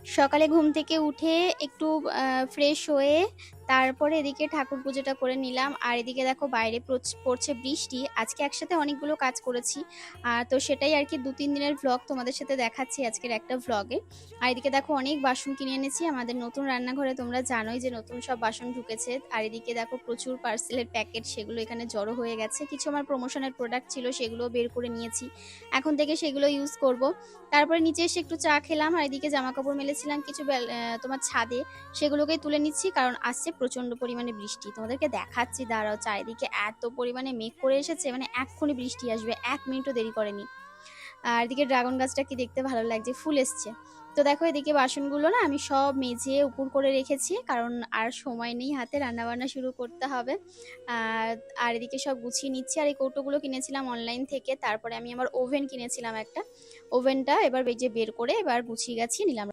সকালে ঘুম থেকে উঠে একটু ফ্রেশ হয়ে তারপরে এদিকে ঠাকুর পুজোটা করে নিলাম। আর এদিকে দেখো বাইরে পড়ছে বৃষ্টি। আজকে একসাথে অনেকগুলো কাজ করেছি। তো সেটাই আর কি ২-৩ দিনের ভ্লগ তোমাদের সাথে দেখাচ্ছি আজকের একটা ভ্লগে। আর এদিকে দেখো অনেক বাসন কিনে এনেছি আমাদের নতুন রান্নাঘরে, তোমরা জানোই যে নতুন সব বাসন ঢুকেছে। আর এদিকে দেখো প্রচুর পার্সেলের প্যাকেট, সেগুলো এখানে জড়ো হয়ে গেছে। কিছু আমার প্রমোশনের প্রোডাক্ট ছিল, সেগুলো বের করে নিয়েছি। এখন থেকে সেগুলো ইউজ করব। তারপরে নিচে এসে একটু চা খেলাম। আর এদিকে জামা কাপড় মেলেছিলাম কিছু তোমার ছাদে, সেগুলোকেই তুলে নিচ্ছি কারণ আসছে প্রচন্ড পরিমাণে বৃষ্টি। তোমাদেরকে দেখাচ্ছি, দাঁড়াও, চারিদিকে এত পরিমাণে মেঘ করে এসেছে, মানে এক্ষুনি বৃষ্টি আসবে, 1 মিনিটও দেরি করেনি। আর এদিকে ড্রাগন গাছটা কি দেখতে ভালো লাগছে, ফুল এসছে। তো দেখো এদিকে বাসনগুলো না আমি সব মেজে উপর করে রেখেছি, কারণ আর সময় নেই হাতে, রান্না বান্না শুরু করতে হবে। আর আর এদিকে সব গুছিয়ে নিচ্ছি। আর এই কৌটোগুলো কিনেছিলাম অনলাইন থেকে। তারপরে আমি আমার ওভেন কিনেছিলাম একটা, ওভেনটা এবার বের করে এবার গুছিয়ে গাছিয়ে নিলাম।